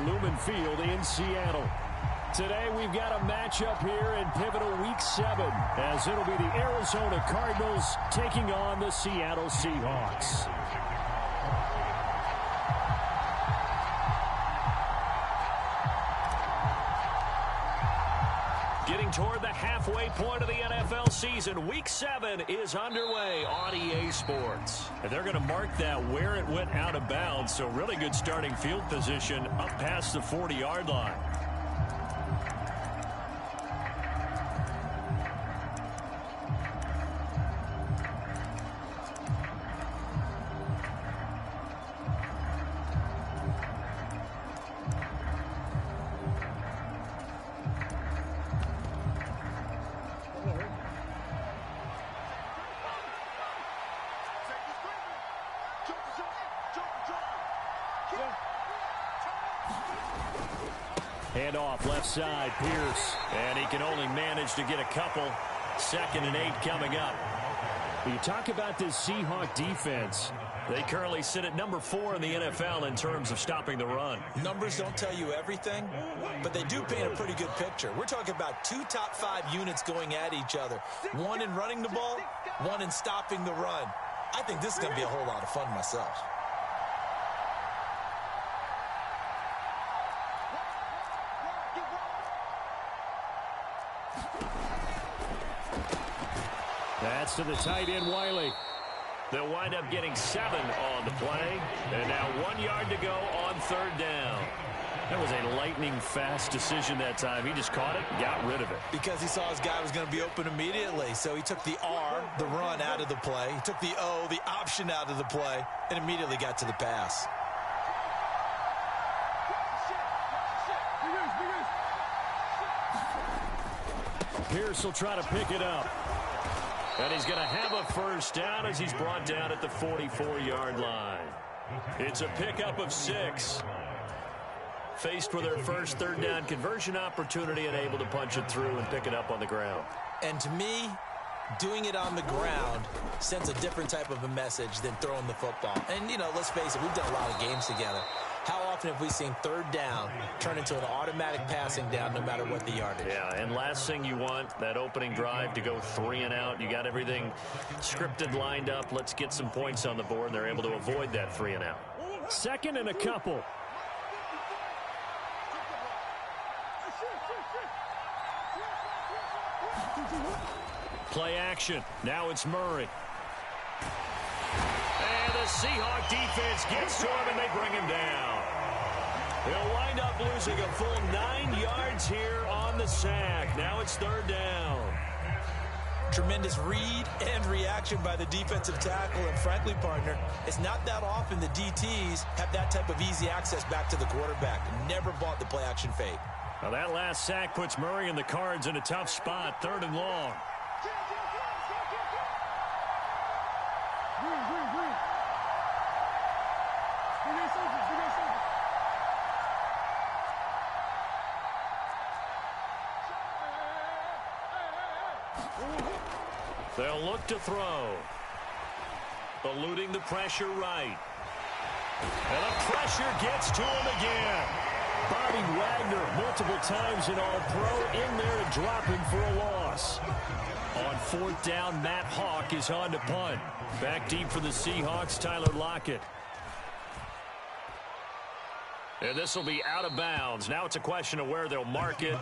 Lumen Field in Seattle. Today we've got a matchup here in pivotal Week 7 as it'll be the Arizona Cardinals taking on the Seattle Seahawks. Getting toward the halfway point of the NFL season, Week 7 is underway on EA Sports. And they're going to mark that where it went out of bounds, so really good starting field position up past the 40-yard line. Handoff left side, Pierce. And he can only manage to get a couple. 2nd and 8 coming up. When you talk about this Seahawk defense, they currently sit at number 4 in the NFL in terms of stopping the run. Numbers don't tell you everything, but they do paint a pretty good picture. We're talking about 2 top 5 units going at each other. One in running the ball, one in stopping the run. I think this is going to be a whole lot of fun myself. That's to the tight end, Wiley. They'll wind up getting 7 on the play. And now 1 yard to go on 3rd down. That was a lightning-fast decision that time. He just caught it and got rid of it. Because he saw his guy was going to be open immediately. So he took the R, the run, out of the play. He took the O, the option, out of the play, and immediately got to the pass. Pierce will try to pick it up. And he's going to have a 1st down as he's brought down at the 44-yard line. It's a pickup of 6. Faced with their first 3rd down conversion opportunity and able to punch it through and pick it up on the ground. And to me, doing it on the ground sends a different type of a message than throwing the football. And, you know, let's face it, we've done a lot of games together. How often have we seen 3rd down turn into an automatic passing down no matter what the yardage? Yeah, and last thing you want, that opening drive to go 3 and out. You got everything scripted, lined up. Let's get some points on the board. And they're able to avoid that 3 and out. 2nd and a couple. Play action. Now it's Murray. And the Seahawk defense gets to him, and they bring him down. They'll wind up losing a full 9 yards here on the sack. Now it's 3rd down. Tremendous read and reaction by the defensive tackle. And frankly, partner, it's not that often the DTs have that type of easy access back to the quarterback. Never bought the play-action fake. Now that last sack puts Murray and the Cards in a tough spot. 3rd and long. They'll look to throw. Eluding the pressure right. And the pressure gets to him again. Bobby Wagner, multiple times in All-Pro, in there to drop him for a loss. On 4th down, Matt Hawk is on to punt. Back deep for the Seahawks, Tyler Lockett. And this will be out of bounds. Now it's a question of where they'll mark it.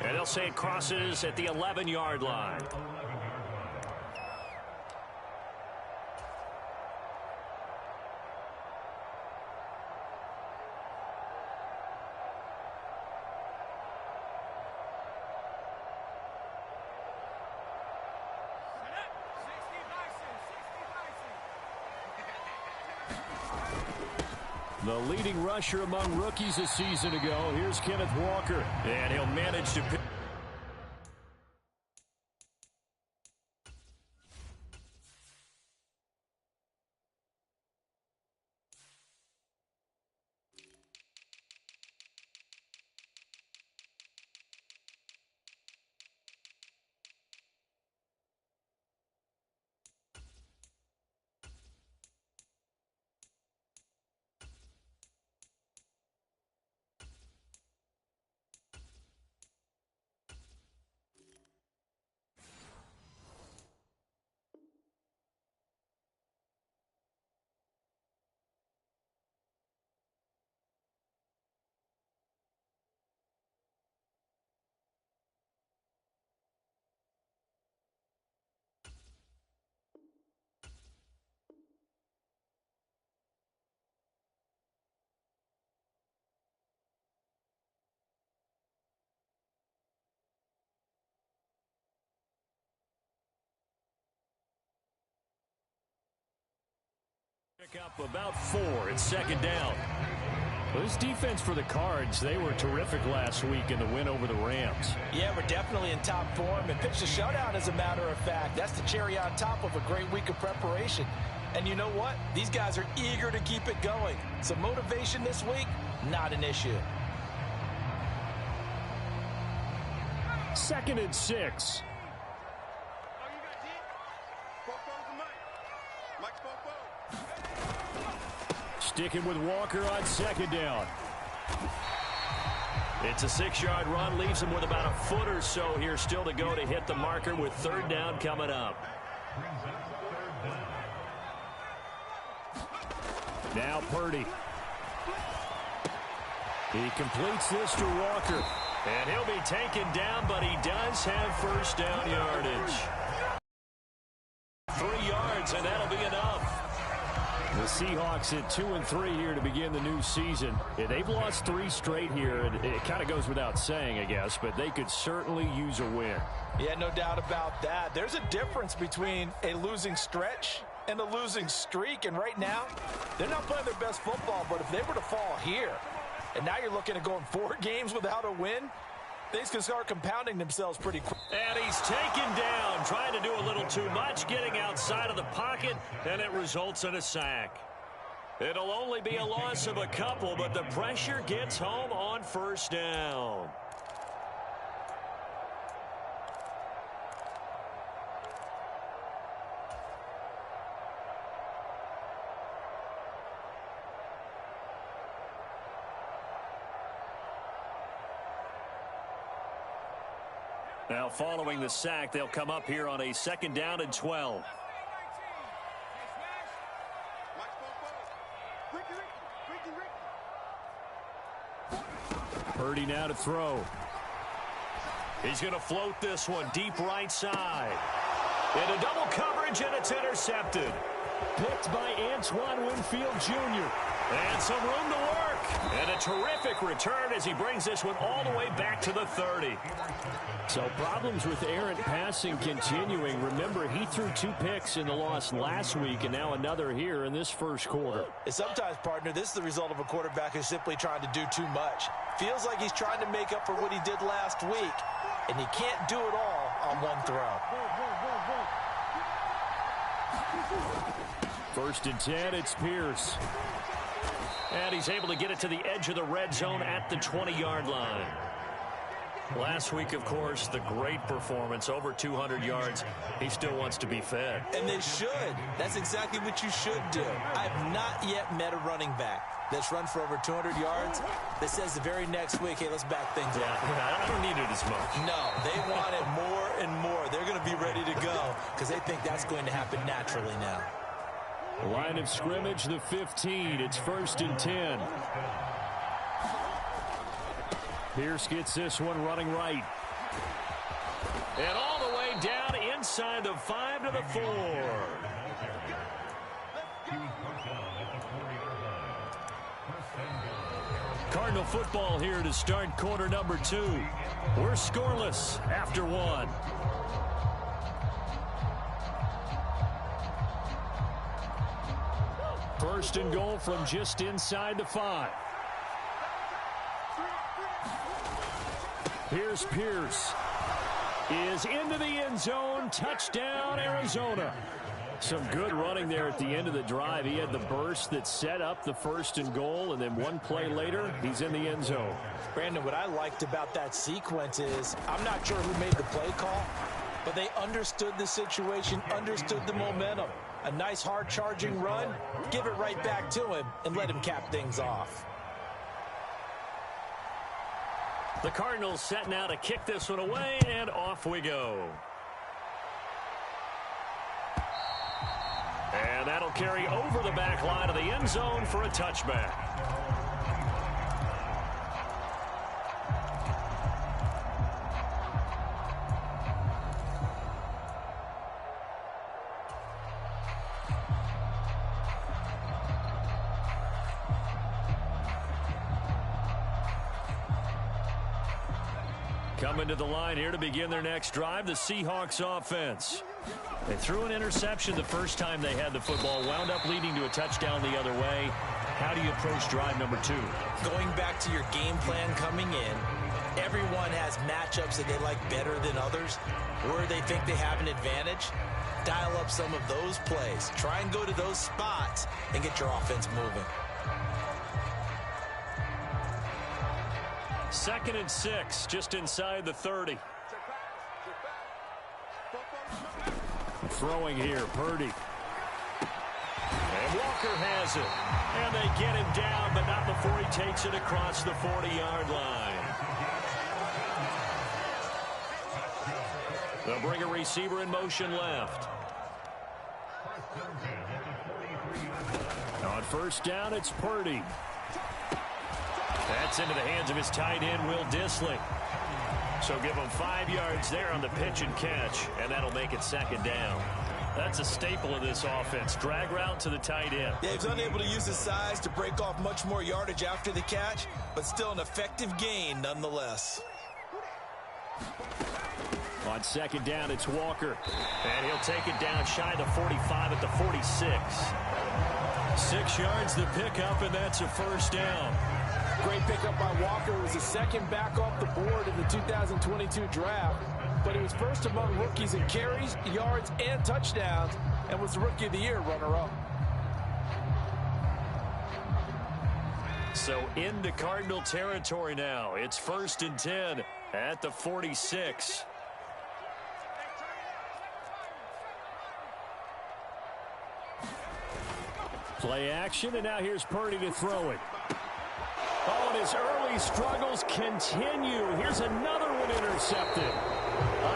And they'll say it crosses at the 11-yard line. The leading rusher among rookies a season ago. Here's Kenneth Walker. And he'll manage to pick. up about 4. It's second down. Well, this defense for the Cards, they were terrific last week in the win over the Rams. Yeah, we're definitely in top form and pitched a shutout, as a matter of fact. That's the cherry on top of a great week of preparation. And you know what? These guys are eager to keep it going. So motivation this week, not an issue. 2nd and 6. Sticking with Walker on 2nd down. It's a 6-yard run, leaves him with about a foot or so here still to go to hit the marker with 3rd down coming up. Now Purdy. He completes this to Walker. And he'll be taken down, but he does have 1st down yardage. 3 yards, and that'll be enough. The Seahawks at 2-3 here to begin the new season. Yeah, they've lost 3 straight here, and it kind of goes without saying, I guess, but they could certainly use a win. Yeah, no doubt about that. There's a difference between a losing stretch and a losing streak, and right now, they're not playing their best football, but if they were to fall here, and now you're looking at going 4 games without a win, things can start compounding themselves pretty quick. And he's taken down, trying to do a little too much, getting outside of the pocket, and it results in a sack. It'll only be a loss of a couple, but the pressure gets home on 1st down. Now, following the sack, they'll come up here on a 2nd down and 12. Purdy now to throw. He's going to float this one deep right side. Into double coverage, and it's intercepted. Picked by Antoine Winfield Jr. And some room to work. And a terrific return as he brings this one all the way back to the 30. So problems with errant passing continuing. Remember, he threw 2 picks in the loss last week, and now another here in this 1st quarter. And sometimes, partner, this is the result of a quarterback who's simply trying to do too much. Feels like he's trying to make up for what he did last week, and he can't do it all on one throw. 1st and 10, it's Pierce. And he's able to get it to the edge of the red zone at the 20-yard line. Last week, of course, the great performance, over 200 yards. He still wants to be fed. And they should. That's exactly what you should do. I've not yet met a running back that's run for over 200 yards that says the very next week, hey, let's back things up. Yeah, I don't need it as much. No, they want it more and more. They're going to be ready to go because they think that's going to happen naturally now. Line of scrimmage, the 15. It's 1st and 10. Pierce gets this one running right. And all the way down inside the 5 to the 4. Cardinal football here to start quarter number 2. We're scoreless after 1. First and goal from just inside the 5. Here's Pierce. Is into the end zone. Touchdown, Arizona. Some good running there at the end of the drive. He had the burst that set up the 1st and goal, and then one play later, he's in the end zone. Brandon, what I liked about that sequence is I'm not sure who made the play call, but they understood the situation, understood the momentum. A nice hard-charging run, give it right back to him, and let him cap things off. The Cardinals set now to kick this one away, and off we go. And that'll carry over the back line of the end zone for a touchback. Coming to the line here to begin their next drive, the Seahawks offense. They threw an interception the first time they had the football, wound up leading to a touchdown the other way. How do you approach drive number 2? Going back to your game plan coming in, everyone has matchups that they like better than others, where they think they have an advantage. Dial up some of those plays. Try and go to those spots and get your offense moving. 2nd and 6, just inside the 30. Throwing here, Purdy. And Walker has it. And they get him down, but not before he takes it across the 40-yard line. They'll bring a receiver in motion left. On first down, it's Purdy. That's into the hands of his tight end, Will Dissly. So give him 5 yards there on the pitch and catch, and that'll make it 2nd down. That's a staple of this offense. Drag route to the tight end. Yeah, he's unable to use his size to break off much more yardage after the catch, but still an effective gain nonetheless. On 2nd down, it's Walker. And he'll take it down shy of the 45 at the 46. 6 yards the pickup, and that's a 1st down. Great pickup by Walker. It was the 2nd back off the board in the 2022 draft. But he was first among rookies in carries, yards, and touchdowns, and was the Rookie of the Year runner-up. So into Cardinal territory now. It's 1st and 10 at the 46. Play action, and now here's Purdy to throw it. Oh, and his early struggles continue. Here's another one intercepted.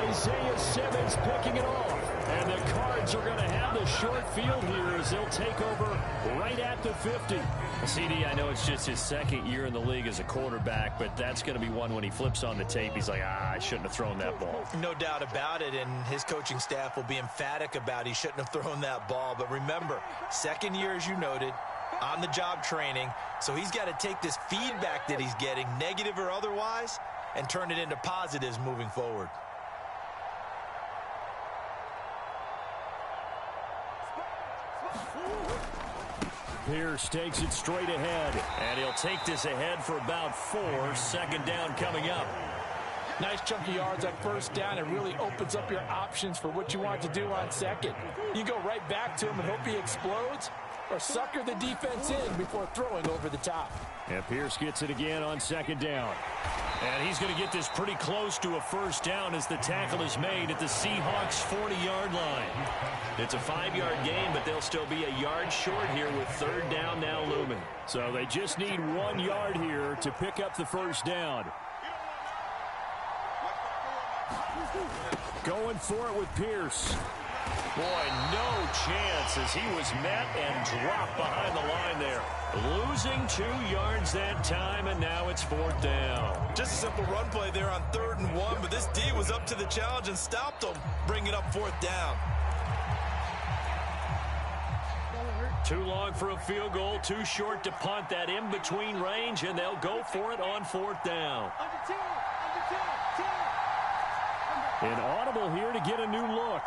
Isaiah Simmons picking it off. And the Cards are going to have the short field here as they'll take over right at the 50. CD, I know it's just his 2nd year in the league as a quarterback, but that's going to be one when he flips on the tape. He's like, I shouldn't have thrown that ball. No doubt about it, and his coaching staff will be emphatic about he shouldn't have thrown that ball. But remember, 2nd year, as you noted, on-the-job training, so he's got to take this feedback that he's getting, negative or otherwise, and turn it into positives moving forward. Pierce takes it straight ahead, and he'll take this ahead for about 4. 2nd down coming up. Nice chunky yards on 1st down. It really opens up your options for what you want to do on 2nd. You go right back to him and hope he explodes, or sucker the defense in before throwing over the top. And Pierce gets it again on 2nd down. And he's going to get this pretty close to a 1st down as the tackle is made at the Seahawks' 40-yard line. It's a 5-yard gain, but they'll still be a yard short here with 3rd down now looming. So they just need 1 yard here to pick up the 1st down. Going for it with Pierce. Boy, no chance as he was met and dropped behind the line there. Losing 2 yards that time, and now it's 4th down. Just a simple run play there on 3rd and 1, but this D was up to the challenge and stopped him, bringing up 4th down. Too long for a field goal, too short to punt. That in-between range, and they'll go for it on 4th down. An audible here to get a new look.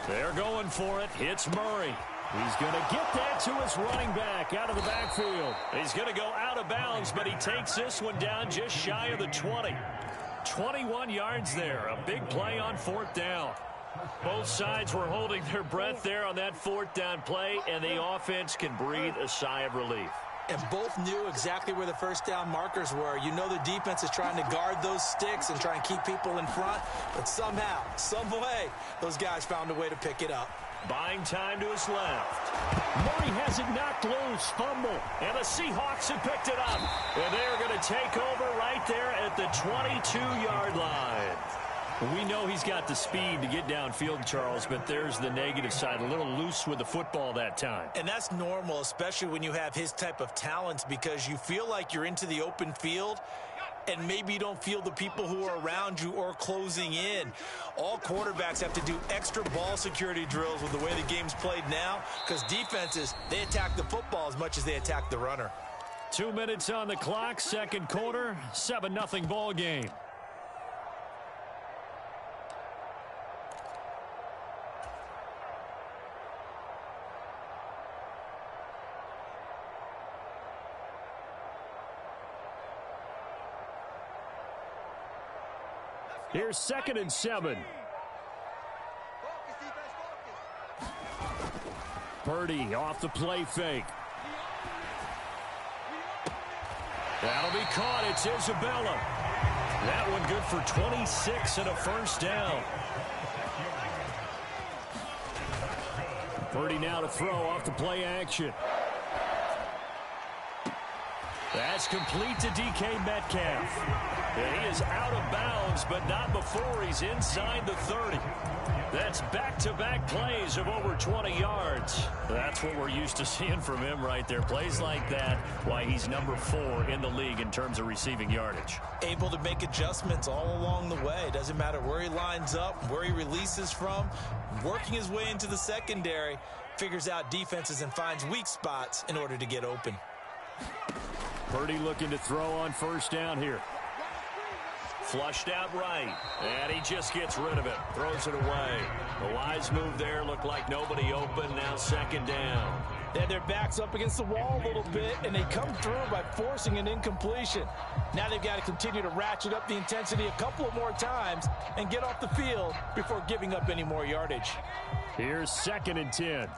They're going for it. It's Murray. He's going to get that to his running back out of the backfield. He's going to go out of bounds, but he takes this one down just shy of the 20. 21 yards there. A big play on 4th down. Both sides were holding their breath there on that 4th down play, and the offense can breathe a sigh of relief. And both knew exactly where the 1st down markers were. You know the defense is trying to guard those sticks and try and keep people in front, but somehow, some way, those guys found a way to pick it up. Buying time to his left. Murray has it knocked loose. Fumble. And the Seahawks have picked it up. And they're going to take over right there at the 22-yard line. We know he's got the speed to get downfield, Charles, but there's the negative side. A little loose with the football that time. And that's normal, especially when you have his type of talent, because you feel like you're into the open field, and maybe you don't feel the people who are around you or closing in. All quarterbacks have to do extra ball security drills with the way the game's played now, because defenses, they attack the football as much as they attack the runner. 2 minutes on the clock, second quarter, 7-0 ball game. Here's 2nd and 7. Purdy off the play fake. That'll be caught. It's Isabella. That one good for 26 and a first down. Purdy now to throw off the play action. That's complete to DK Metcalf. And he is out of bounds, but not before he's inside the 30. That's back-to-back plays of over 20 yards. That's what we're used to seeing from him right there. Plays like that, why he's number 4 in the league in terms of receiving yardage. Able to make adjustments all along the way. Doesn't matter where he lines up, where he releases from. Working his way into the secondary, figures out defenses and finds weak spots in order to get open. Purdy looking to throw on first down here. Flushed out right, and he just gets rid of it. Throws it away. The wise move there, looked like nobody open. Now 2nd down. They had their backs up against the wall a little bit, and they come through by forcing an incompletion. Now they've got to continue to ratchet up the intensity a couple of more times and get off the field before giving up any more yardage. Here's 2nd and 10.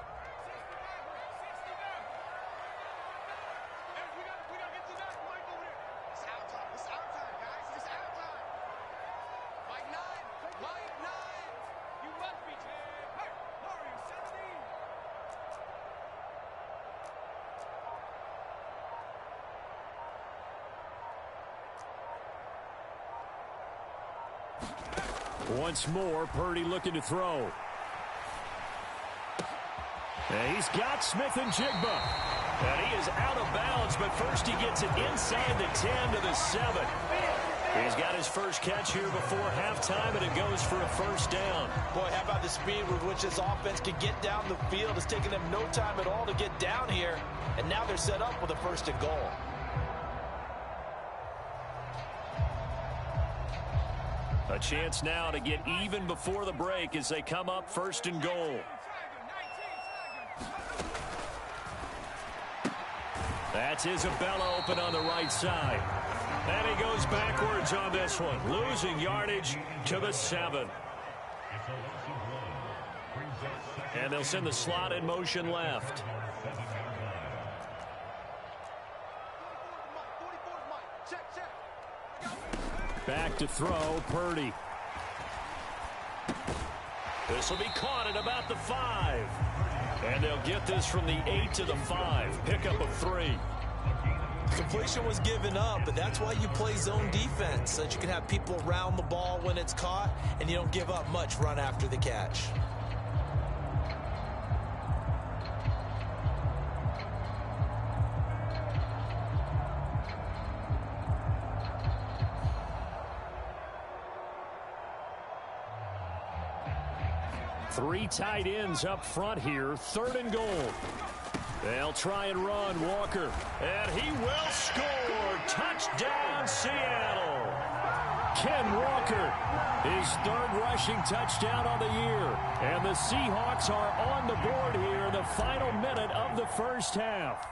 Once more, Purdy looking to throw. And he's got Smith and Jigba. And he is out of bounds, but first he gets it inside the 10 to the 7. He's got his first catch here before halftime, and it goes for a first down. Boy, how about the speed with which this offense can get down the field? It's taken them no time at all to get down here, and now they're set up with a 1st and goal. A chance now to get even before the break as they come up 1st and goal. That's Isabella open on the right side. And he goes backwards on this one, losing yardage to the 7. And they'll send the slot in motion left. Back to throw, Purdy. This will be caught at about the 5. And they'll get this from the 8 to the 5. Pickup of 3. Completion was given up, but that's why you play zone defense, so that you can have people around the ball when it's caught, and you don't give up much run after the catch. Three tight ends up front here, 3rd and goal. They'll try and run Walker. And he will score. Touchdown, Seattle. Ken Walker, his 3rd rushing touchdown on the year. And the Seahawks are on the board here in the final minute of the first half.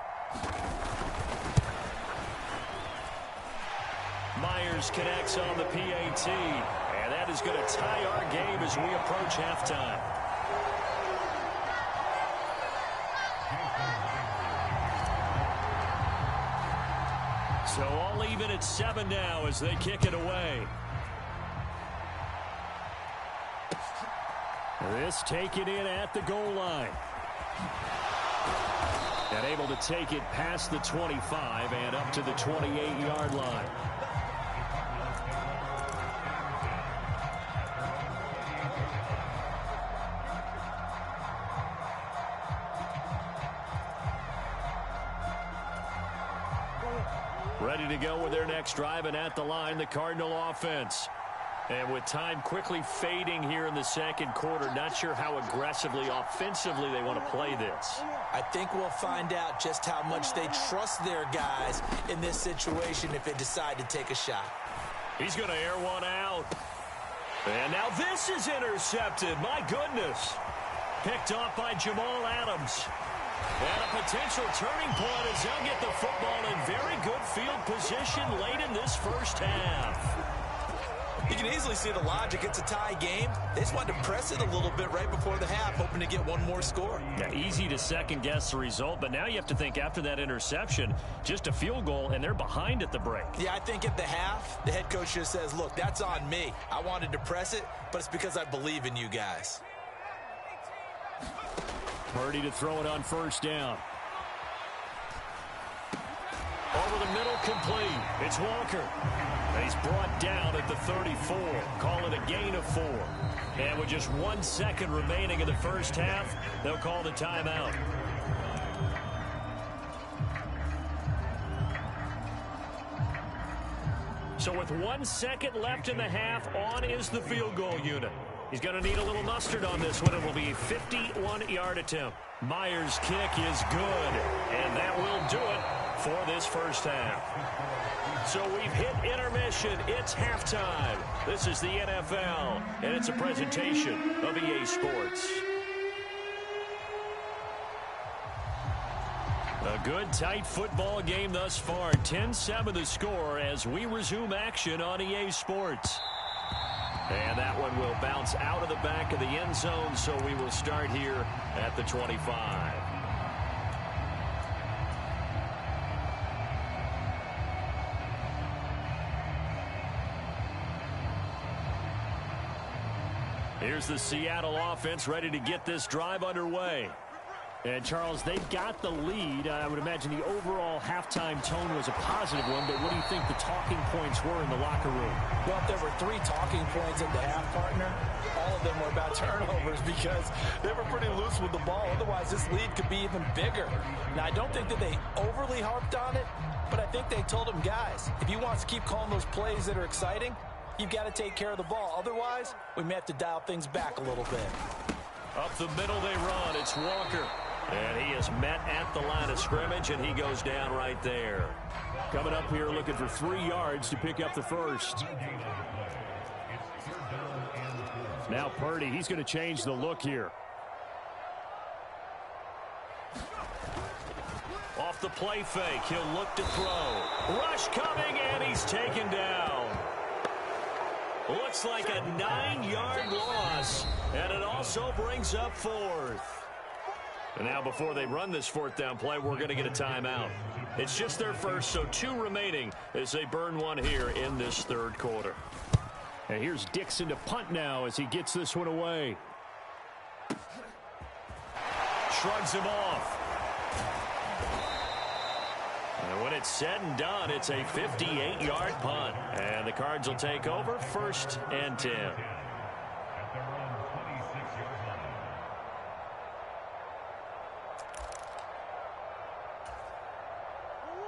Myers connects on the PAT. And that is going to tie our game as we approach halftime. So all even at 7 now as they kick it away. This taken in at the goal line. And able to take it past the 25 and up to the 28-yard line. Ready to go with their next drive, and at the line, the Cardinal offense. And with time quickly fading here in the second quarter, not sure how aggressively, offensively they want to play this. I think we'll find out just how much they trust their guys in this situation if they decide to take a shot. He's going to air one out. And now this is intercepted. My goodness. Picked off by Jamal Adams. And a potential turning point as they'll get the football in very good field position late in this first half. You can easily see the logic. It's a tie game. They just wanted to press it a little bit right before the half, hoping to get one more score. Yeah, easy to second-guess the result, but now you have to think after that interception, just a field goal, and they're behind at the break. Yeah, I think at the half, the head coach just says, look, that's on me. I wanted to press it, but it's because I believe in you guys. Purdy to throw it on first down. Over the middle, complete. It's Walker. And he's brought down at the 34. Call it a gain of 4. And with just 1 second remaining in the first half, they'll call the timeout. So with 1 second left in the half, on is the field goal unit. He's going to need a little mustard on this one. It will be a 51-yard attempt. Myers' kick is good, and that will do it for this first half. So we've hit intermission. It's halftime. This is the NFL, and it's a presentation of EA Sports. A good, tight football game thus far. 10-7 the score as we resume action on EA Sports. And that one will bounce out of the back of the end zone, so we will start here at the 25. Here's the Seattle offense ready to get this drive underway. And, Charles, they've got the lead. I would imagine the overall halftime tone was a positive one, but what do you think the talking points were in the locker room? Well, if there were 3 talking points at the half, partner, all of them were about turnovers because they were pretty loose with the ball. Otherwise, this lead could be even bigger. Now, I don't think that they overly harped on it, but I think they told them, guys, if you want to keep calling those plays that are exciting, you've got to take care of the ball. Otherwise, we may have to dial things back a little bit. Up the middle they run. It's Walker. And he is met at the line of scrimmage, and he goes down right there. Coming up here looking for 3 yards to pick up the first. Now Purdy, he's going to change the look here. Off the play fake, he'll look to throw. Rush coming, and he's taken down. Looks like a 9-yard loss, and it also brings up 4th. And now before they run this 4th down play, we're going to get a timeout. It's just their first, so 2 remaining as they burn one here in this 3rd quarter. And here's Dixon to punt now as he gets this one away. Shrugs him off. And when it's said and done, it's a 58-yard punt. And the Cards will take over 1st and 10.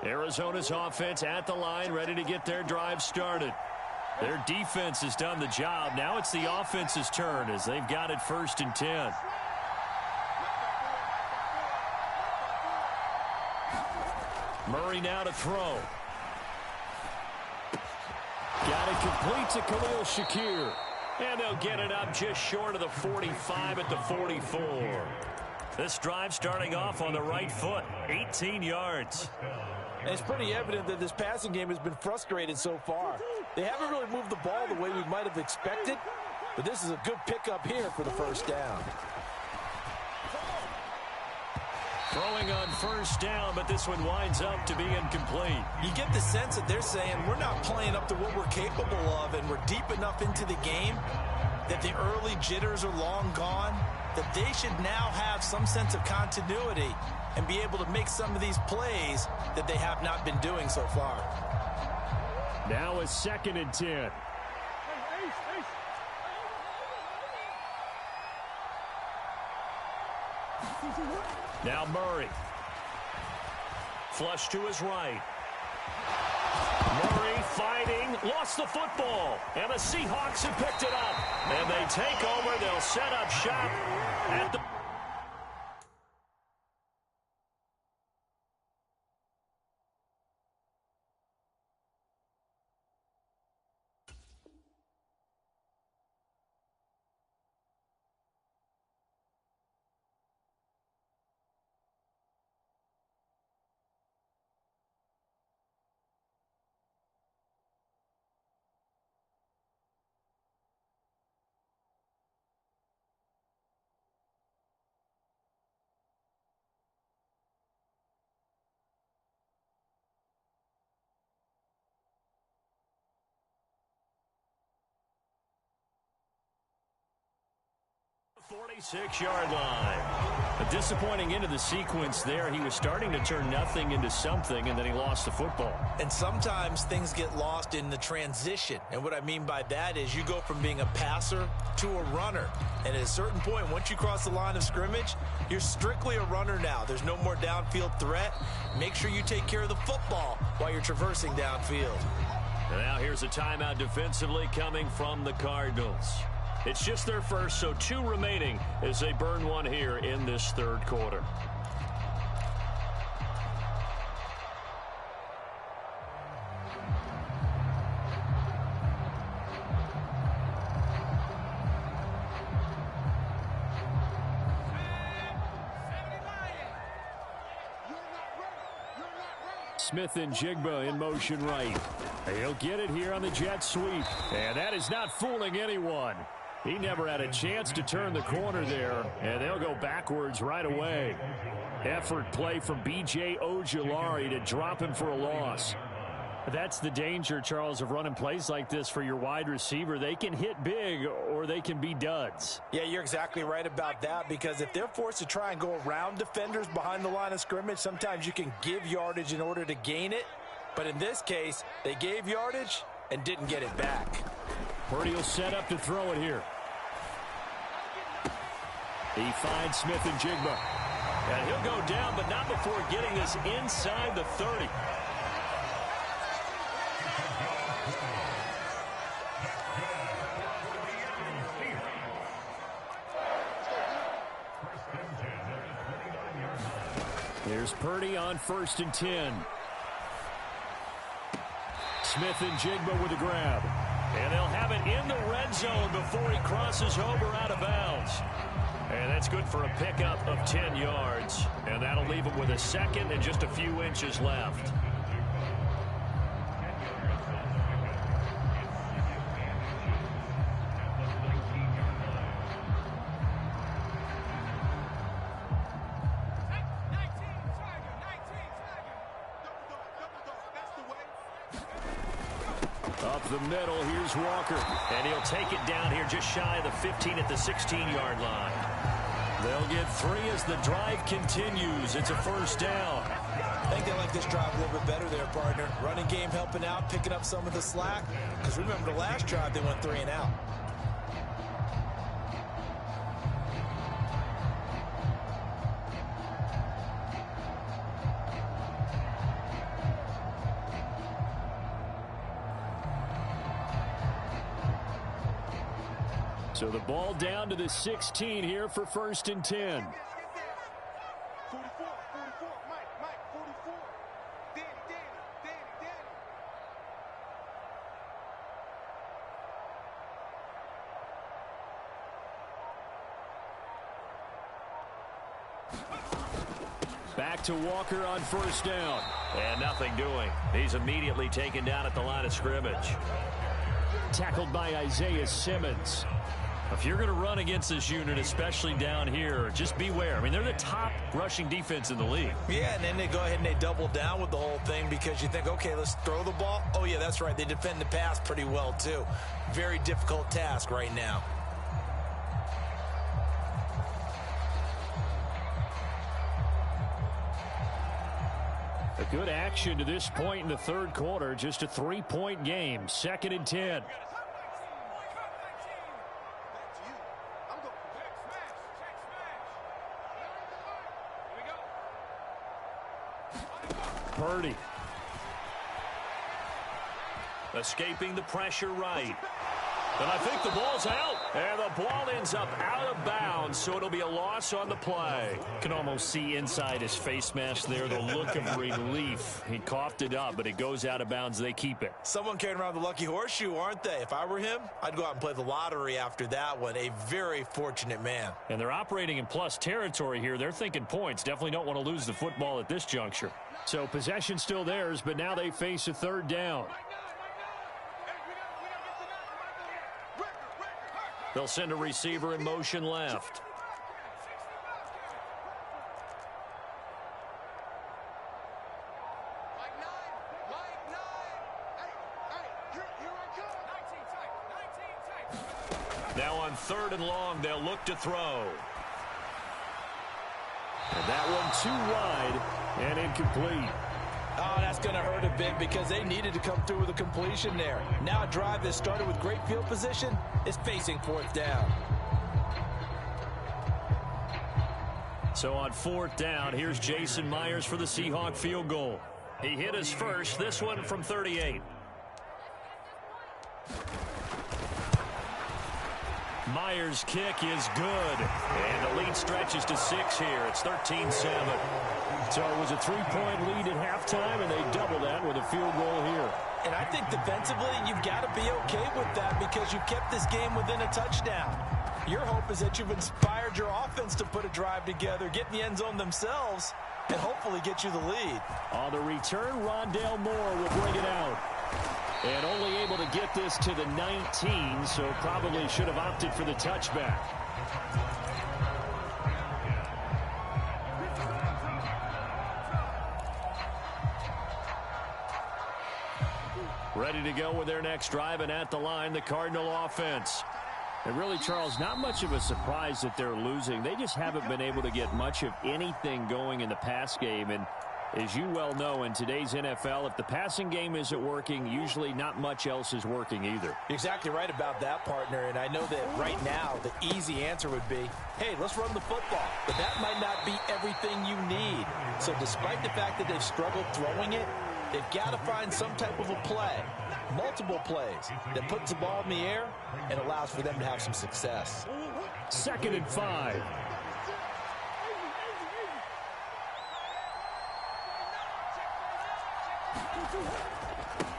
Arizona's offense at the line, ready to get their drive started. Their defense has done the job. Now it's the offense's turn as they've got it 1st and 10. Murray now to throw. Got it complete to Khalil Shakir. And they'll get it up just short of the 45 at the 44. This drive starting off on the right foot, 18 yards. And it's pretty evident that this passing game has been frustrated so far. They haven't really moved the ball the way we might have expected, but this is a good pickup here for the 1st down. Throwing on 1st down, but this one winds up to be incomplete. You get the sense that they're saying we're not playing up to what we're capable of, and we're deep enough into the game that the early jitters are long gone, that they should now have some sense of continuity and be able to make some of these plays that they have not been doing so far. Now a 2nd and 10. Now Murray. Flush to his right. fighting, lost the football, and the Seahawks have picked it up. And they take over. They'll set up shop at the... the 46-yard line. A disappointing end of the sequence there. He was starting to turn nothing into something, and then he lost the football. And sometimes things get lost in the transition. And what I mean by that is you go from being a passer to a runner. And at a certain point, once you cross the line of scrimmage, you're strictly a runner now. There's no more downfield threat. Make sure you take care of the football while you're traversing downfield. And now here's a timeout defensively coming from the Cardinals. It's just their first, so 2 remaining as they burn one here in this third quarter. Smith and Jigba in motion right. He'll get it here on the jet sweep. And that is not fooling anyone. He never had a chance to turn the corner there, and they'll go backwards right away. Effort play from B.J. Ojulari to drop him for a loss. That's the danger, Charles, of running plays like this for your wide receiver. They can hit big or they can be duds. Yeah, you're exactly right about that, because if they're forced to try and go around defenders behind the line of scrimmage, sometimes you can give yardage in order to gain it. But in this case, they gave yardage and didn't get it back. Purdy will set up to throw it here. He finds Smith and Jigba. And he'll go down, but not before getting this inside the 30. Here's Purdy on 1st and 10. Smith and Jigba with a grab. And they'll have it in the red zone before he crosses over out of bounds. And that's good for a pickup of 10 yards. And that'll leave him with a second and just a few inches left. Up the middle, here's Walker. And he'll take it down here just shy of the 15 at the 16-yard line. They'll get 3 as the drive continues. It's a first down. I think they like this drive a little bit better there, partner. Running game helping out, picking up some of the slack. Because remember, the last drive, they went 3 and out. So the ball down to the 16 here for 1st and 10. 44, Mike, 44. Danny. Back to Walker on 1st down. And nothing doing. He's immediately taken down at the line of scrimmage. Tackled by Isaiah Simmons. If you're going to run against this unit, especially down here, just beware. I mean, they're the top rushing defense in the league. Yeah, and then they go ahead and they double down with the whole thing because you think, okay, let's throw the ball. Oh, yeah, that's right. They defend the pass pretty well, too. Very difficult task right now. A good action to this point in the third quarter. Just a 3-point game. 2nd and 10. Purdy. Escaping the pressure right. And I think the ball's out. And the ball ends up out of bounds, so it'll be a loss on the play. You can almost see inside his face mask there the look of relief. He coughed it up, but it goes out of bounds. They keep it. Someone carrying around the lucky horseshoe, aren't they? If I were him, I'd go out and play the lottery after that one. A very fortunate man. And they're operating in plus territory here. They're thinking points. Definitely don't want to lose the football at this juncture. So possession still theirs, but now they face a third down. They'll send a receiver in motion left. Now on 3rd and long, they'll look to throw. And that one too wide and incomplete. Oh, that's going to hurt a bit because they needed to come through with a completion there. Now a drive that started with great field position is facing 4th down. So on 4th down, here's Jason Myers for the Seahawk field goal. He hit his first, this one from 38. Myers' kick is good. And the lead stretches to 6 here. It's 13-7. So it was a 3-point lead at halftime, and they double that with a field goal here. And I think defensively, you've got to be okay with that because you've kept this game within a touchdown. Your hope is that you've inspired your offense to put a drive together, get in the end zone themselves, and hopefully get you the lead. On the return, Rondale Moore will bring it out. And only able to get this to the 19, so probably should have opted for the touchback. Ready to go with their next drive, and at the line, the Cardinal offense. And really, Charles, not much of a surprise that they're losing. They just haven't been able to get much of anything going in the pass game. And as you well know, in today's NFL, if the passing game isn't working, usually not much else is working either. You're exactly right about that, partner. And I know that right now the easy answer would be, hey, let's run the football. But that might not be everything you need. So despite the fact that they've struggled throwing it, they've got to find some type of a play, multiple plays, that puts the ball in the air and allows for them to have some success. 2nd and 5.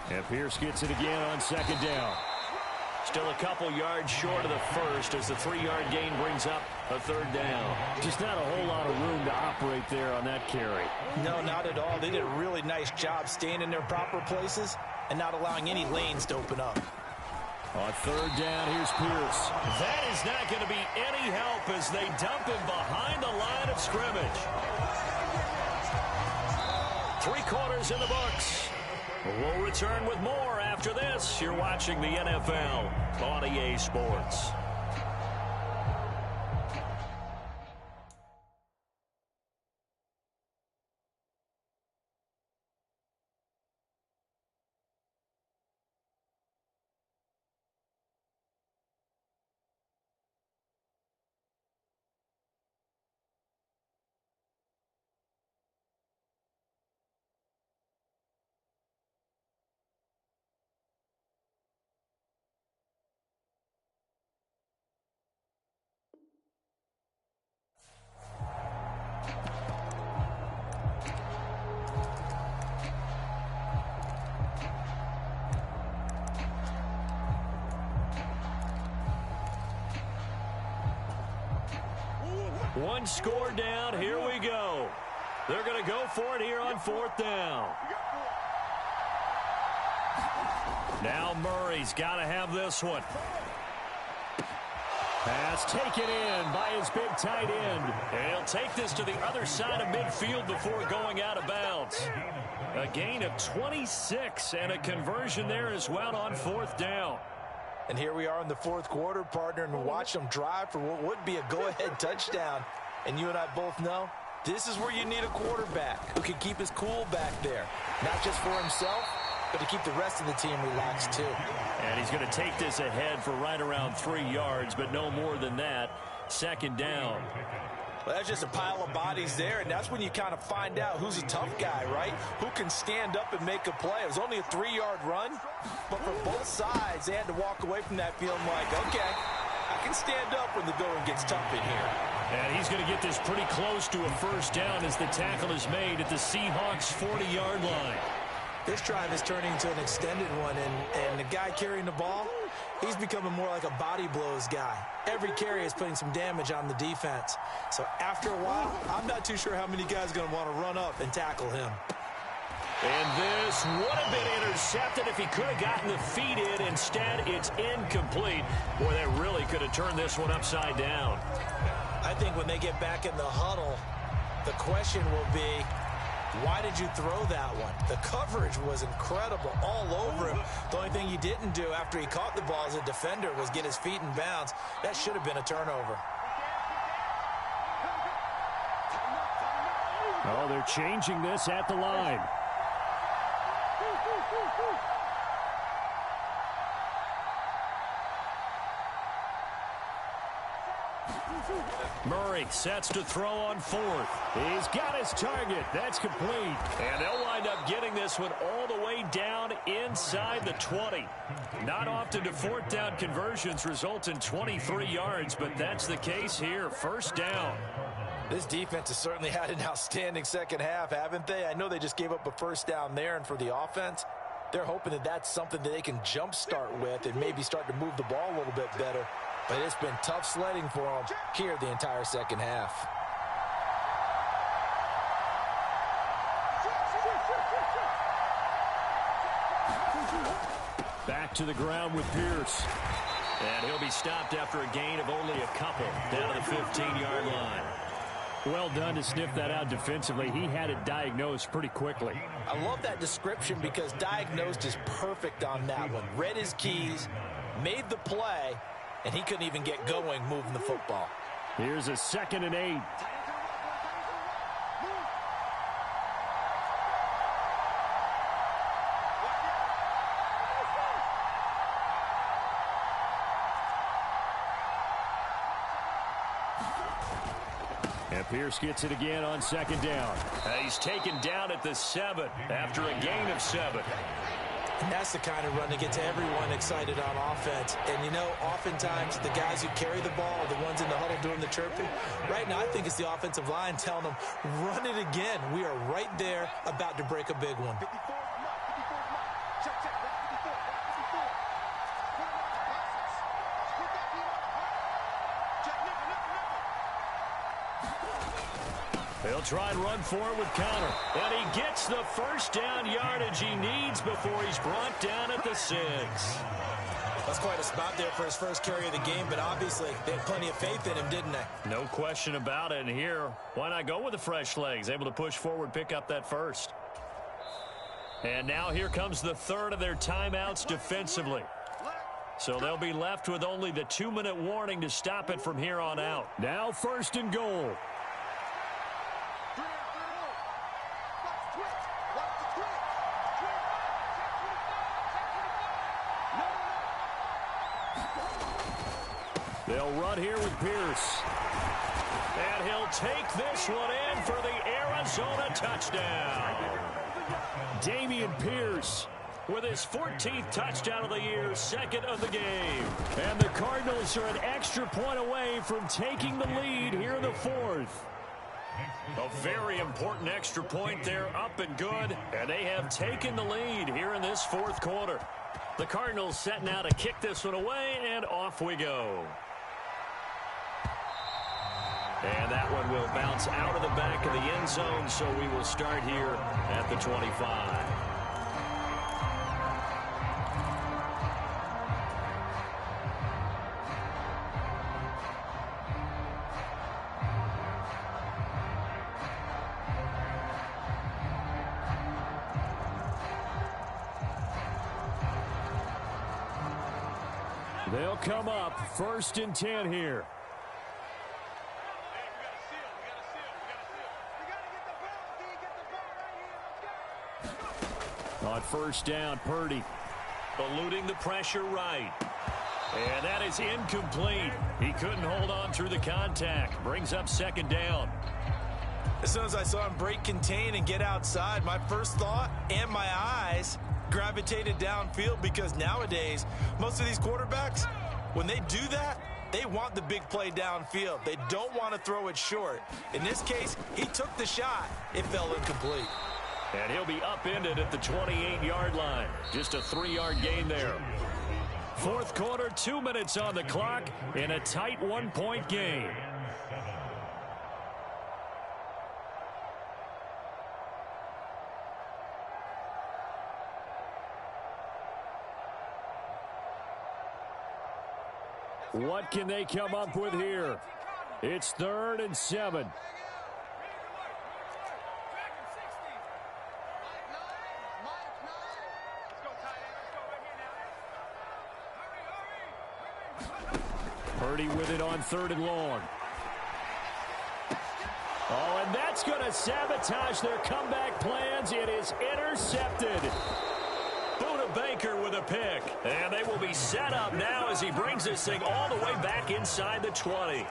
And Pierce gets it again on 2nd down. Still a couple yards short of the first as the 3-yard gain brings up a 3rd down. Just not a whole lot of room to operate there on that carry. No, not at all. They did a really nice job staying in their proper places and not allowing any lanes to open up. On 3rd down, here's Pierce. That is not going to be any help as they dump him behind the line of scrimmage. 3 quarters in the books. We'll return with more after this. You're watching the NFL on EA Sports. One score down. Here we go. They're going to go for it here on 4th down. Now Murray's got to have this one. Pass taken in by his big tight end. And he'll take this to the other side of midfield before going out of bounds. A gain of 26 and a conversion there as well on 4th down. And here we are in the 4th quarter, partner, and watch them drive for what would be a go-ahead touchdown. And you and I both know this is where you need a quarterback who can keep his cool back there. Not just for himself, but to keep the rest of the team relaxed too. And he's going to take this ahead for right around 3 yards, but no more than that. 2nd down. Well, that's just a pile of bodies there, and that's when you kind of find out who's a tough guy, right? Who can stand up and make a play. It was only a 3-yard run, but for both sides, they had to walk away from that feeling like, okay, I can stand up when the going gets tough in here. And he's going to get this pretty close to a first down as the tackle is made at the Seahawks' 40-yard line. This drive is turning into an extended one, and the guy carrying the ball, he's becoming more like a body blows guy. Every carry is putting some damage on the defense. So after a while, I'm not too sure how many guys are going to want to run up and tackle him. And this would have been intercepted if he could have gotten the feet in. Instead, it's incomplete. Boy, that really could have turned this one upside down. I think when they get back in the huddle, the question will be, why did you throw that one? The coverage was incredible all over him. The only thing he didn't do after he caught the ball as a defender was get his feet in bounds. That should have been a turnover. Oh, they're changing this at the line. Murray sets to throw on fourth. He's got his target. That's complete. And they'll wind up getting this one all the way down inside the 20. Not often do fourth down conversions result in 23 yards, but that's the case here. First down. This defense has certainly had an outstanding second half, haven't they? I know they just gave up a first down there, and for the offense, they're hoping that that's something that they can jumpstart with and maybe start to move the ball a little bit better. But it's been tough sledding for them here the entire second half. Back to the ground with Pierce. And he'll be stopped after a gain of only a couple down to the 15-yard line. Well done to sniff that out defensively. He had it diagnosed pretty quickly. I love that description because diagnosed is perfect on that one. Read his keys, made the play, and he couldn't even get going moving the football. Here's a 2nd and 8. And Pierce gets it again on 2nd down. He's taken down at the 7 after a gain of 7. And that's the kind of run that gets everyone excited on offense. And, you know, oftentimes the guys who carry the ball are the ones in the huddle doing the chirping. Right now, I think it's the offensive line telling them, run it again. We are right there about to break a big one. They'll try and run for it with Conner. And he gets the first down yardage he needs before he's brought down at the 6. That's quite a spot there for his first carry of the game, but obviously they had plenty of faith in him, didn't they? No question about it. And here, why not go with the fresh legs? Able to push forward, pick up that first. And now here comes the third of their timeouts defensively. So they'll be left with only the 2-minute warning to stop it from here on out. Now 1st and goal. They'll run here with Pierce. And he'll take this one in for the Arizona touchdown. Dameon Pierce with his 14th touchdown of the year, 2nd of the game. And the Cardinals are an extra point away from taking the lead here in the 4th. A very important extra point there, up and good. And they have taken the lead here in this 4th quarter. The Cardinals set now to kick this one away, and off we go. And that one will bounce out of the back of the end zone, so we will start here at the 25. They'll come up 1st and 10 here. On 1st down, Purdy eluding the pressure right. And that is incomplete. He couldn't hold on through the contact. Brings up second down. As soon as I saw him break contain and get outside, my first thought and my eyes gravitated downfield, because nowadays, most of these quarterbacks, when they do that, they want the big play downfield. They don't want to throw it short. In this case, he took the shot. It fell incomplete. And he'll be upended at the 28-yard line. Just a 3-yard gain there. Fourth quarter, 2 minutes on the clock in a tight 1-point game. What can they come up with here? It's 3rd and 7. Purdy with it on 3rd and long. Oh, and that's going to sabotage their comeback plans. It is intercepted. Buda Baker with a pick. And they will be set up now as he brings this thing all the way back inside the 20.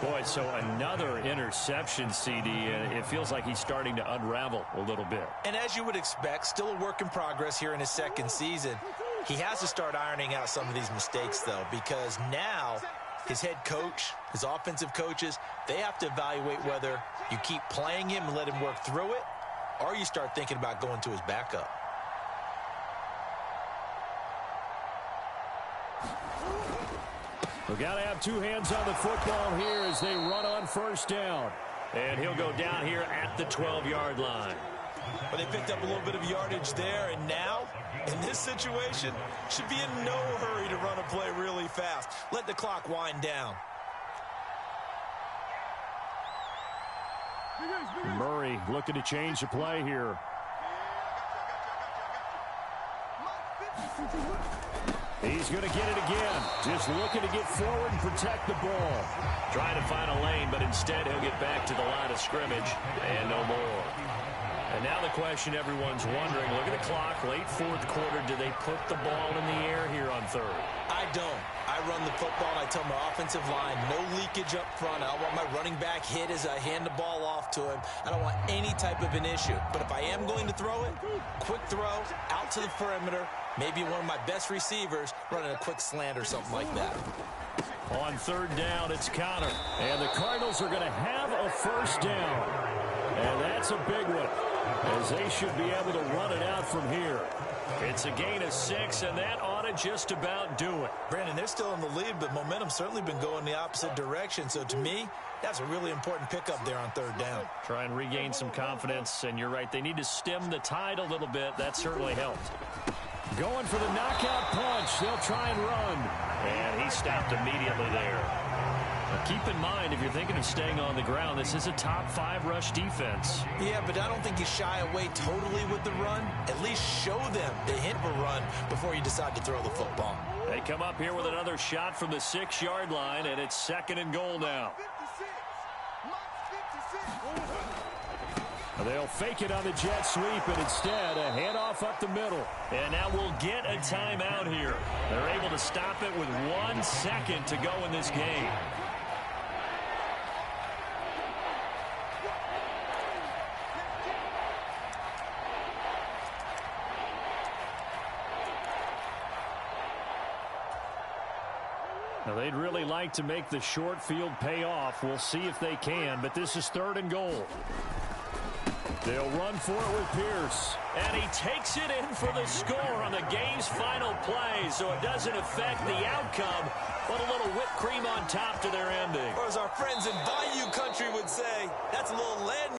Boy, so another interception, CD. And it feels like he's starting to unravel a little bit. And as you would expect, still a work in progress here in his second season. He has to start ironing out some of these mistakes, though, because now his head coach, his offensive coaches, they have to evaluate whether you keep playing him and let him work through it, or you start thinking about going to his backup. We've got to have two hands on the football here as they run on first down. And he'll go down here at the 12-yard line. But they picked up a little bit of yardage there, and now, in this situation, should be in no hurry to run a play really fast. Let the clock wind down. Murray looking to change the play here. He's going to get it again. Just looking to get forward and protect the ball. Trying to find a lane, but instead he'll get back to the line of scrimmage and no more. And now the question everyone's wondering, look at the clock, late fourth quarter, do they put the ball in the air here on 3rd? I don't. I run the football, and I tell my offensive line, no leakage up front. I don't want my running back hit as I hand the ball off to him. I don't want any type of an issue. But if I am going to throw it, quick throw, out to the perimeter, maybe one of my best receivers running a quick slant or something like that. On 3rd down, it's Connor. And the Cardinals are going to have a first down. And that's a big one, as they should be able to run it out from here. It's a gain of 6, and that ought to just about do it. Brandon, they're still in the lead, but momentum's certainly been going the opposite direction. So to me, that's a really important pickup there on 3rd down. Try and regain some confidence, and you're right, they need to stem the tide a little bit. That certainly helped. Going for the knockout punch. They'll try and run. And he stopped immediately there. Now keep in mind, if you're thinking of staying on the ground, this is a top 5 rush defense. Yeah, but I don't think you shy away totally with the run. At least show them the hint of a run before you decide to throw the football. They come up here with another shot from the 6-yard line, and it's 2nd and goal now. They'll fake it on the jet sweep, and instead a handoff up the middle. And now we'll get a timeout here. They're able to stop it with 1 second to go in this game. Now, they'd really like to make the short field pay off. We'll see if they can, but this is 3rd and goal. They'll run for it with Pierce. And he takes it in for the score on the game's final play, so it doesn't affect the outcome, but a little whipped cream on top to their ending. Or as our friends in Bayou Country would say, that's a little land